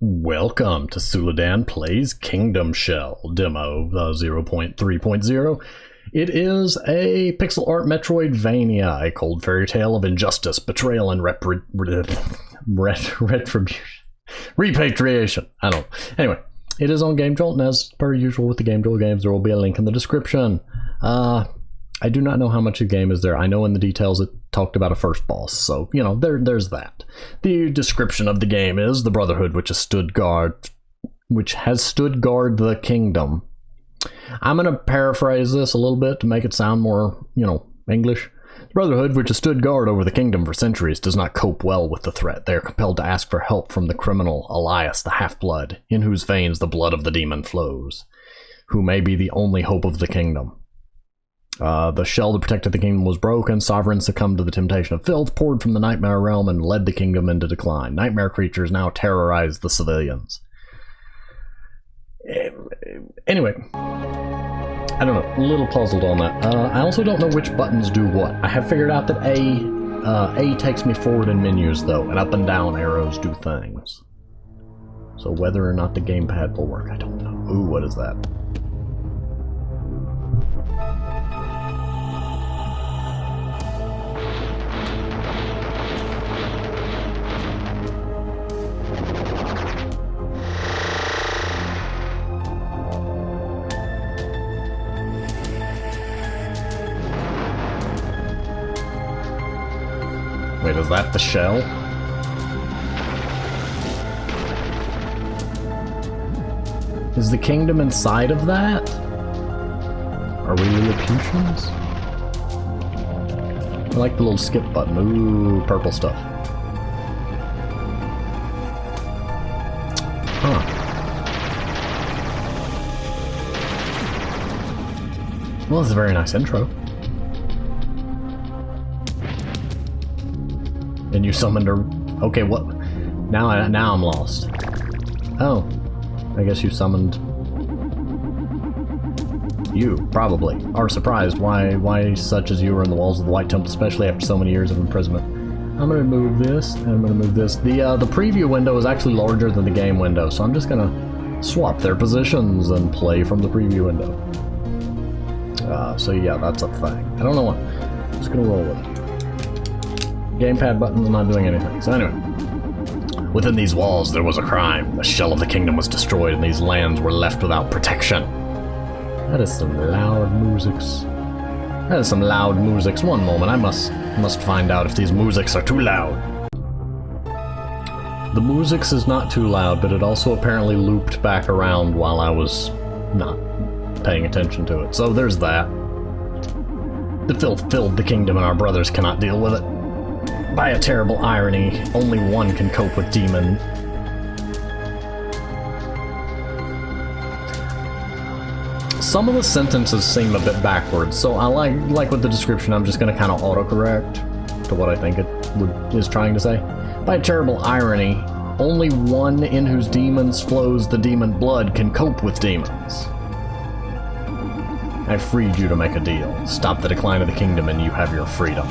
Welcome to Suladan Plays Kingdom Shell Demo 0.3.0. It is a pixel art Metroidvania, a cold fairy tale of injustice, betrayal, and repatriation. I don't know. Anyway, it is on Game Jolt, and as per usual with the Game Jolt games, there will be a link in the description. I do not know how much of the game is there. I know in the details it talked about a first boss, so, you know, there's that. The description of the game is the Brotherhood, which has stood guard the kingdom. I'm going to paraphrase this a little bit to make it sound more, English. The Brotherhood, which has stood guard over the kingdom for centuries, does not cope well with the threat. They are compelled to ask for help from the criminal Elias, the Half-Blood, in whose veins the blood of the demon flows, who may be the only hope of the kingdom. The shell that protected the kingdom was broken. Sovereigns succumbed to the temptation of filth, poured from the nightmare realm, and led the kingdom into decline. Nightmare creatures now terrorize the civilians. Anyway, I don't know. A little puzzled on that. I also don't know which buttons do what. I have figured out that A takes me forward in menus, though, and up and down arrows do things. So whether or not the gamepad will work, I don't know. Ooh, what is that? Wait, is that the shell? Is the kingdom inside of that? Are we Lilliputians? I like the little skip button. Ooh, purple stuff. Huh. Well, this is a very nice intro. And you summoned her. Okay, what? Now I'm lost. Oh, I guess you summoned. You probably are surprised why such as you are in the walls of the White Temple, especially after so many years of imprisonment. I'm gonna move this, and I'm gonna move this. The preview window is actually larger than the game window, so I'm just gonna swap their positions and play from the preview window. So yeah, that's a thing. I don't know what. I'm just gonna roll with it. Gamepad button's not doing anything. So anyway, within these walls there was a crime. The shell of the kingdom was destroyed and these lands were left without protection. That is some loud musics. That is some loud musics. One moment, I must find out if these musics are too loud. The musics is not too loud, but it also apparently looped back around while I was not paying attention to it. So there's that. The filth filled the kingdom and our brothers cannot deal with it. By a terrible irony, only one can cope with demon. Some of the sentences seem a bit backwards, so I like with the description, I'm just going to kind of autocorrect to what I think it is trying to say. By a terrible irony, only one in whose demons flows the demon blood can cope with demons. I freed you to make a deal. Stop the decline of the kingdom and you have your freedom.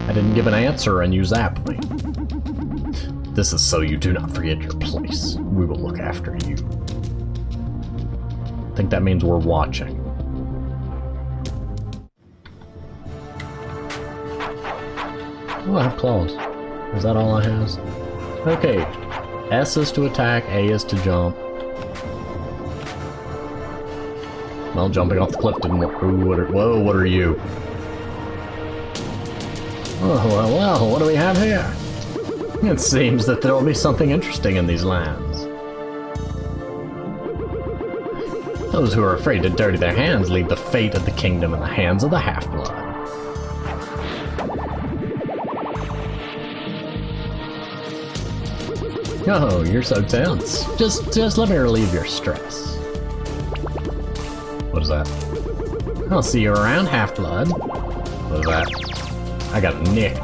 I didn't give an answer and you zapped me. This is so you do not forget your place. We will look after you. I think that means we're watching. Oh, I have claws. Is that all I has? Okay. S is to attack, A is to jump. Well, jumping off the cliff didn't work. Ooh, whoa, what are you? Oh, well, what do we have here? It seems that there will be something interesting in these lands. Those who are afraid to dirty their hands leave the fate of the kingdom in the hands of the Half-Blood. Oh, you're so tense. Just let me relieve your stress. What is that? I'll see you around, Half-Blood. What is that? I got nicked.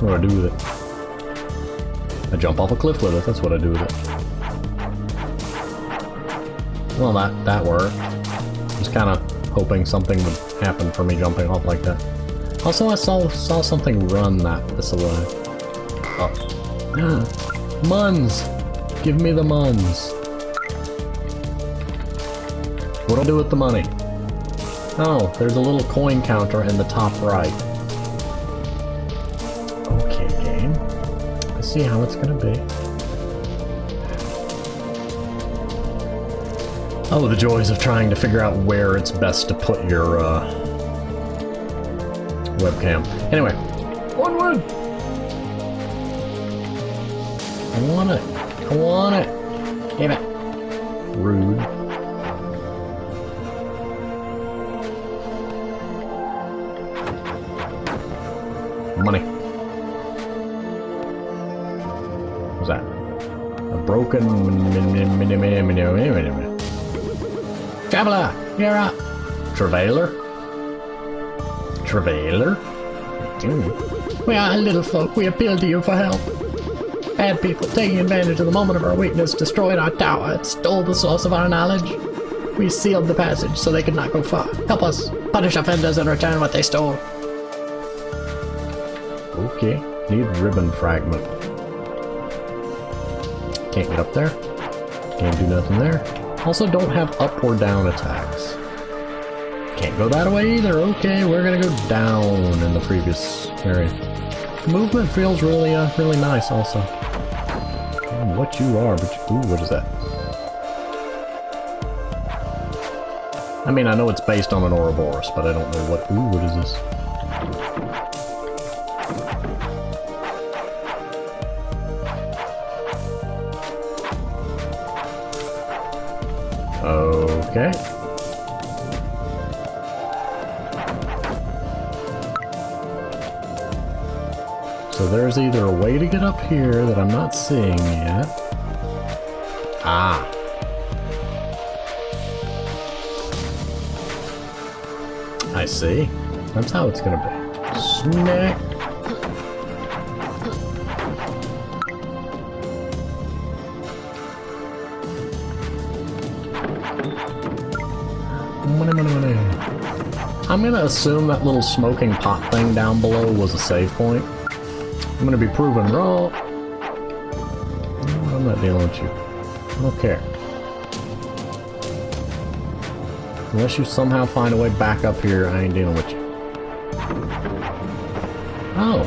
What do I do with it? I jump off a cliff with it, that's what I do with it. Well, that worked. Just kind of hoping something would happen for me jumping off like that. Also, I saw something run this away. Oh. Muns! Give me the muns. What do I do with the money? Oh, there's a little coin counter in the top right. Okay, game. Let's see how it's gonna be. Oh, the joys of trying to figure out where it's best to put your webcam. Anyway, onward! I want it. I want it. Give it. Rude. Money. What's that? A broken... Traveler, you're up. Travailer? Travailer? We are little folk. We appeal to you for help. Bad people, taking advantage of the moment of our weakness, destroyed our tower and stole the source of our knowledge. We sealed the passage so they could not go far. Help us. Punish offenders and return what they stole. Okay. Need ribbon fragment. Can't get up there. Can't do nothing there. Also don't have up or down attacks. Can't go that way either. Okay, we're gonna go down in the previous area. Movement feels really, really nice also. I don't know what you are, but ooh, what is that? I mean, I know it's based on an Ouroboros, but I don't know what... Ooh, what is this? Okay. So there's either a way to get up here that I'm not seeing yet. Ah. I see. That's how it's gonna be. Snack. Money. I'm gonna assume that little smoking pot thing down below was a save point. I'm gonna be proven wrong. I'm not dealing with you. I don't care. Unless you somehow find a way back up here, I ain't dealing with you. Oh.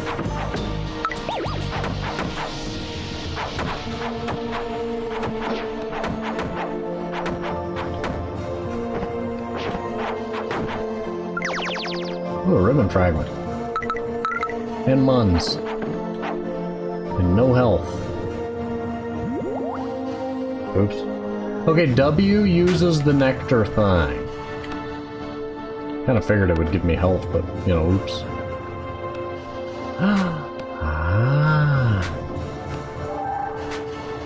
Ooh, a ribbon fragment. And muns. And no health. Oops. Okay, W uses the nectar thing. Kinda figured it would give me health, but, you know, oops. Ah.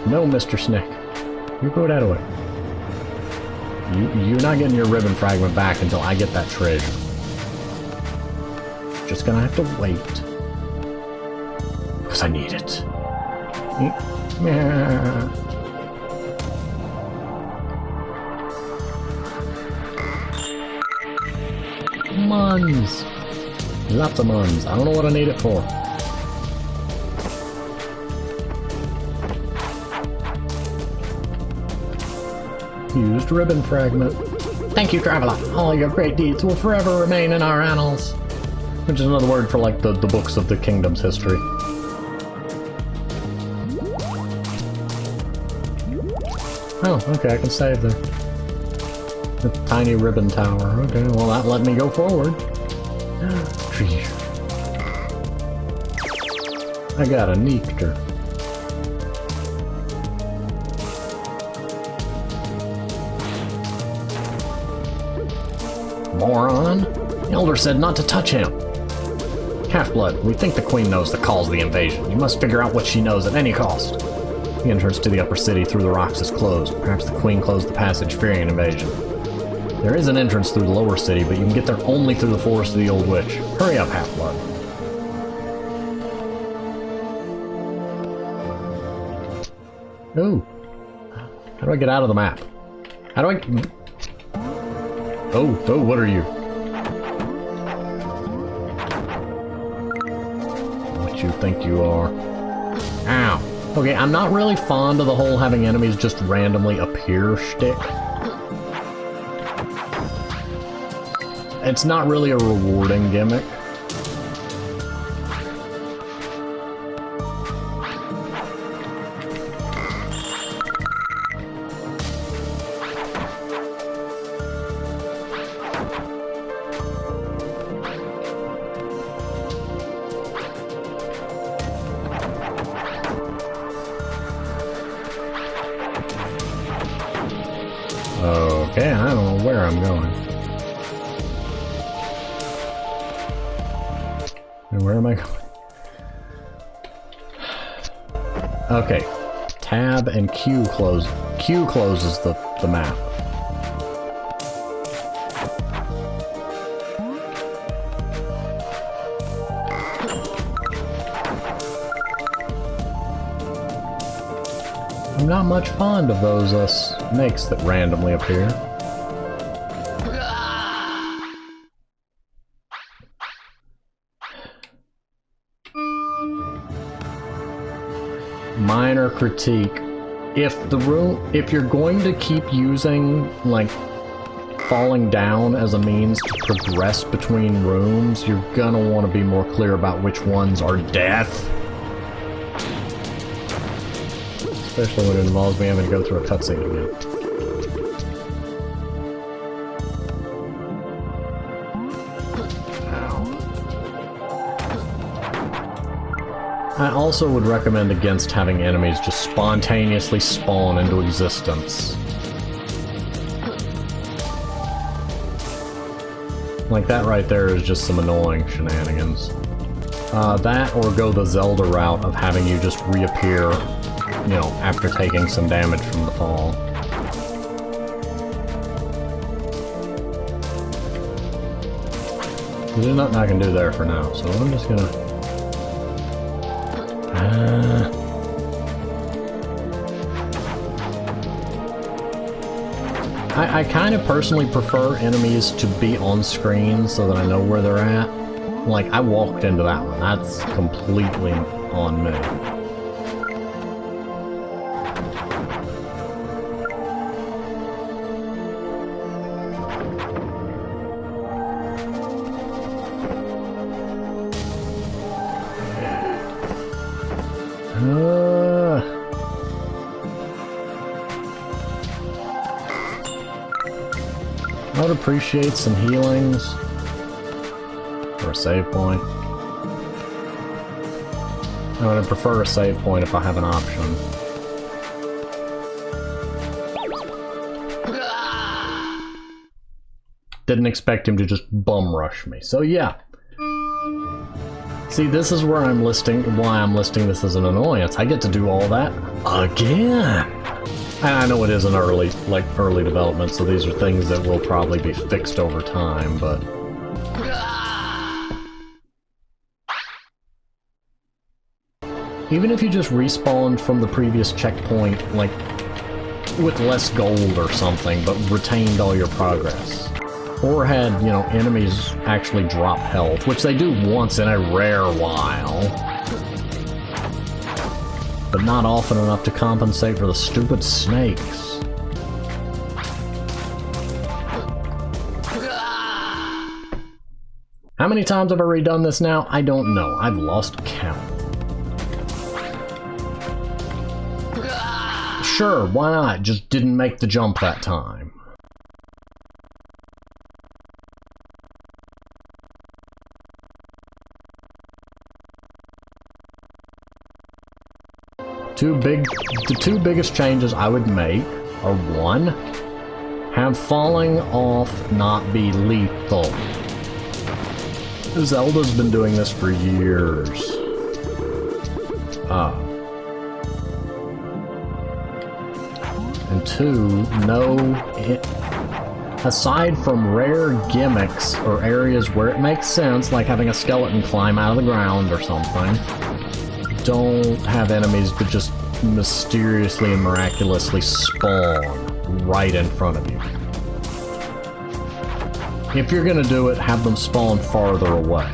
No, Mr. Snick. You go that way. You're not getting your ribbon fragment back until I get that treasure. Just gonna have to wait. Because I need it. Yeah. Muns! Lots of muns. I don't know what I need it for. Used ribbon fragment. Thank you, Traveler. All your great deeds will forever remain in our annals. Which is another word for, like, the books of the kingdom's history. Oh, okay, I can save there. The tiny ribbon tower. Okay, well that let me go forward. Treasure. I got a nectar. Moron! The elder said not to touch him. Half-blood, we think the queen knows the cause of the invasion. You must figure out what she knows at any cost. The entrance to the upper city through the rocks is closed. Perhaps the queen closed the passage fearing an invasion. There is an entrance through the lower city, but you can get there only through the forest of the Old Witch. Hurry up, Half-blood. Ooh. How do I get out of the map? How do I... Oh, what are you? what you think you are. Ow. Okay, I'm not really fond of the whole having enemies just randomly appear shtick. It's not really a rewarding gimmick. Okay, I don't know where I'm going. And where am I going? Okay. Tab and Q close. Q closes the map. I'm not much fond of those snakes that randomly appear. Minor critique. If you're going to keep using, like, falling down as a means to progress between rooms, you're gonna want to be more clear about which ones are death. Especially when it involves me having to go through a cutscene again. I also would recommend against having enemies just spontaneously spawn into existence. Like that right there is just some annoying shenanigans. That or go the Zelda route of having you just reappear, you know, after taking some damage from the fall. There's nothing I can do there for now, so I'm just gonna... I kind of personally prefer enemies to be on screen so that I know where they're at. Like, I walked into that one. That's completely on me. I would appreciate some healings. Or a save point. I would prefer a save point if I have an option. Didn't expect him to just bum rush me, so yeah. See, this is where I'm listing, why I'm listing this as an annoyance. I get to do all that again. And I know it is an early development, so these are things that will probably be fixed over time, but... Even if you just respawned from the previous checkpoint, like, with less gold or something, but retained all your progress. Or had, you know, enemies actually drop health, which they do once in a rare while. But not often enough to compensate for the stupid snakes. How many times have I redone this now? I don't know. I've lost count. Sure, why not? Just didn't make the jump that time. The two biggest changes I would make are: one, have falling off not be lethal. Zelda's been doing this for years. And two, aside from rare gimmicks or areas where it makes sense, like having a skeleton climb out of the ground or something, don't have enemies that just mysteriously and miraculously spawn right in front of you. If you're gonna do it, have them spawn farther away.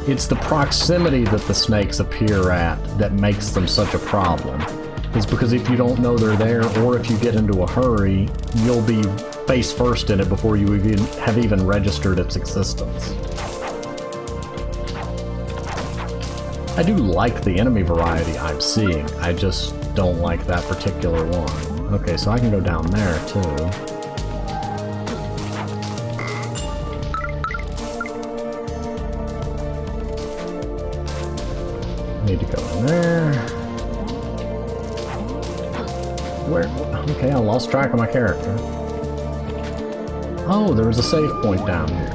It's the proximity that the snakes appear at that makes them such a problem. It's because if you don't know they're there, or if you get into a hurry, you'll be face first in it before you have even registered its existence. I do like the enemy variety I'm seeing, I just don't like that particular one. Okay, so I can go down there too. Need to go in there. Where? Okay, I lost track of my character. Oh, there was a save point down here.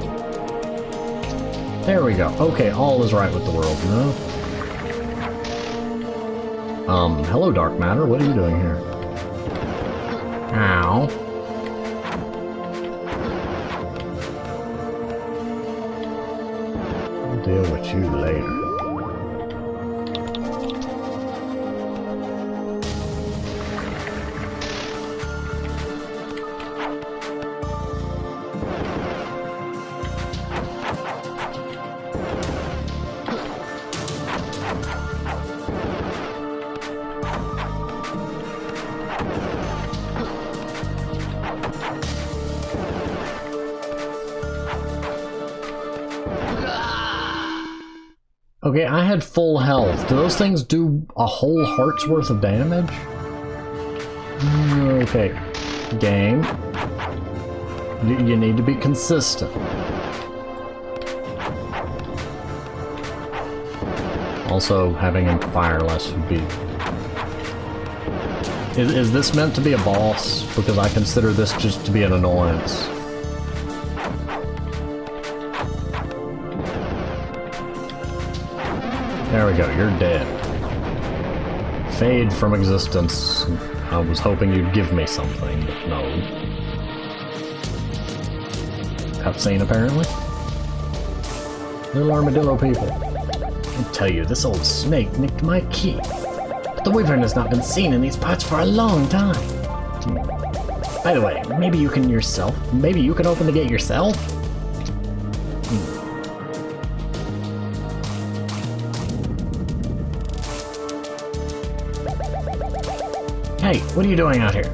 There we go. Okay, all is right with the world, no? Hello, Dark Matter. What are you doing here? Ow. I'll deal with you later. Okay, I had full health. Do those things do a whole heart's worth of damage? Okay. Game. You need to be consistent. Also, having him fire less would be... Is this meant to be a boss? Because I consider this just to be an annoyance. There we go, you're dead. Fade from existence. I was hoping you'd give me something, but no. Cutscene, apparently. Little armadillo people. I tell you, this old snake nicked my key. But the wyvern has not been seen in these parts for a long time. By the way, maybe you can open the gate yourself? Hey, what are you doing out here?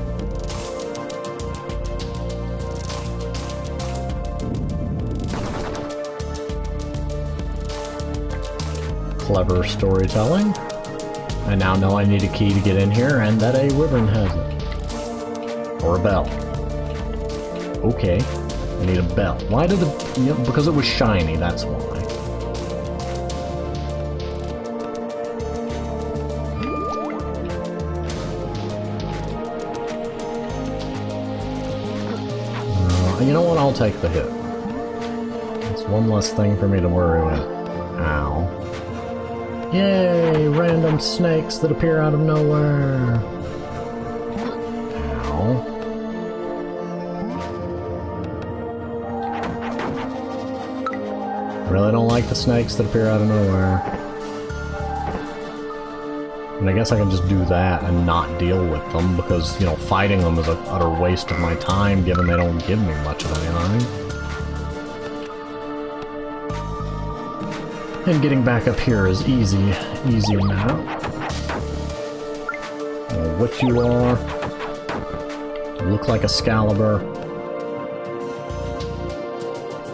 Clever storytelling. I now know I need a key to get in here, and that a wyvern has it. Or a bell. Okay, I need a bell. Why did the... because it was shiny, that's why. You know what? I'll take the hit. It's one less thing for me to worry with. Ow. Yay! Random snakes that appear out of nowhere. Ow. Really don't like the snakes that appear out of nowhere. And I guess I can just do that and not deal with them, because, you know, fighting them is an utter waste of my time, given they don't give me much of anything. And getting back up here is easier now. What you are. You look like Excalibur.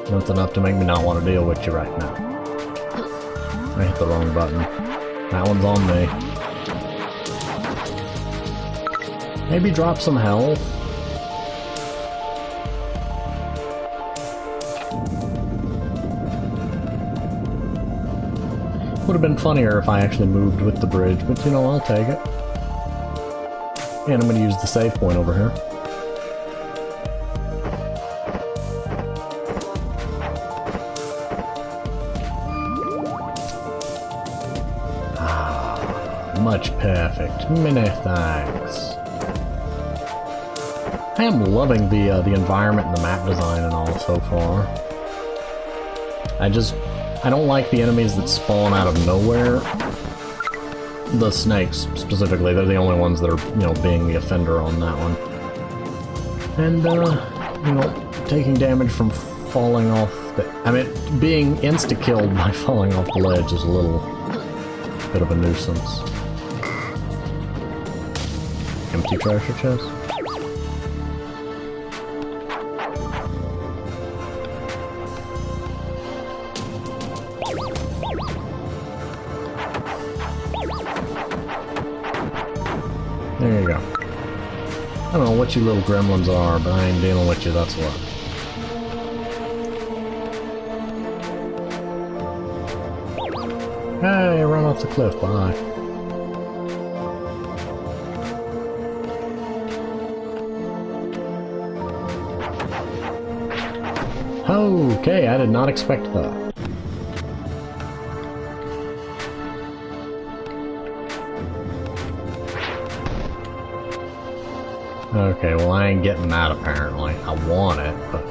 That's enough to make me not want to deal with you right now. I hit the wrong button. That one's on me. Maybe drop some health. Would have been funnier if I actually moved with the bridge, but you know, I'll take it. And I'm going to use the save point over here. Ah, much perfect. Many thanks. I am loving the environment and the map design and all so far. I don't like the enemies that spawn out of nowhere. The snakes, specifically, they're the only ones that are, you know, being the offender on that one. And, you know, taking damage from falling off the... I mean, being insta-killed by falling off the ledge is a little bit of a nuisance. Empty treasure chest? There you go. I don't know what you little gremlins are, but I ain't dealing with you, that's what. Hey, run off the cliff, bye. Okay, I did not expect that. Okay, well I ain't getting that apparently. I want it, but...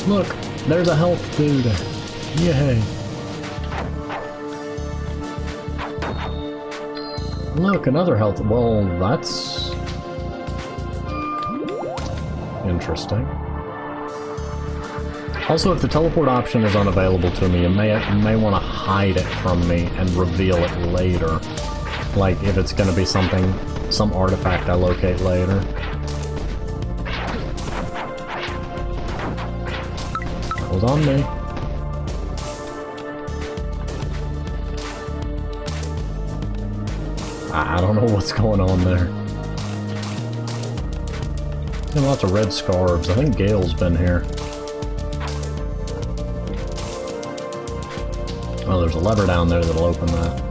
Look! There's a health dude! Yay! Look, another health... Well, that's... interesting. Also, if the teleport option is unavailable to me, you may want to hide it from me and reveal it later. Like, if it's going to be something, some artifact I locate later. That was on me. I don't know what's going on there. Got lots of red scarves. I think Gale's been here. Oh, there's a lever down there that'll open that.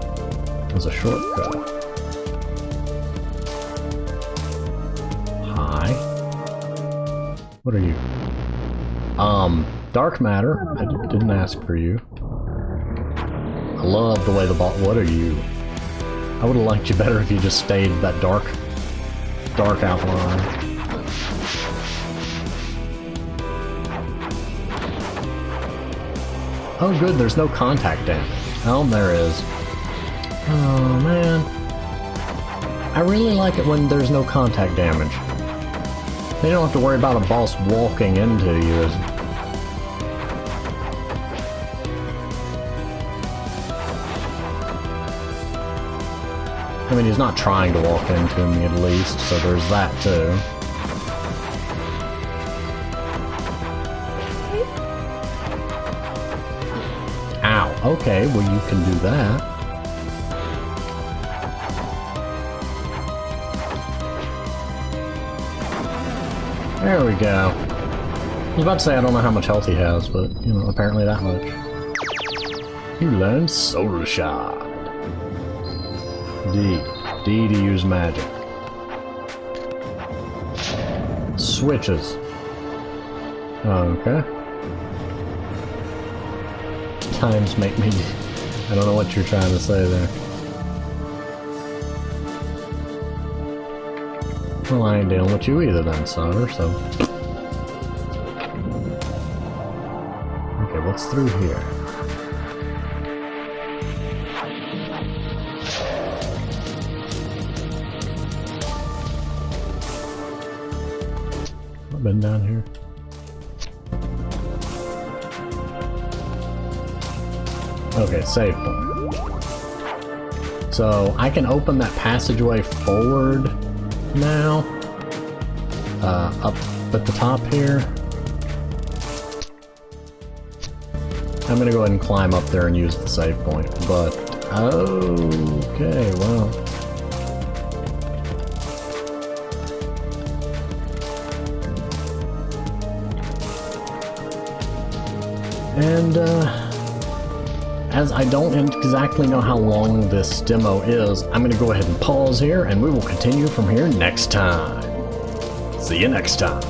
There's a shortcut. Hi. What are you? Dark matter. I didn't ask for you. I love the way the ball... What are you? I would have liked you better if you just stayed that dark outline. Oh good, there's no contact damage. Oh, there is. Oh man. I really like it when there's no contact damage. They don't have to worry about a boss walking into you. I mean, he's not trying to walk into me at least, so there's that too. Okay, well you can do that. There we go. I was about to say I don't know how much health he has, but, you know, apparently that much. You learned Soul Shard. D to use magic. Switches. Okay. Times make me... I don't know what you're trying to say there. Well, I ain't dealing with you either then, Sauter, so... Okay, what's through here? I've been down here. Okay, save point. So, I can open that passageway forward now. Up at the top here. I'm gonna go ahead and climb up there and use the save point, but... Okay, well... And, as I don't exactly know how long this demo is, I'm gonna go ahead and pause here, and we will continue from here next time. See you next time.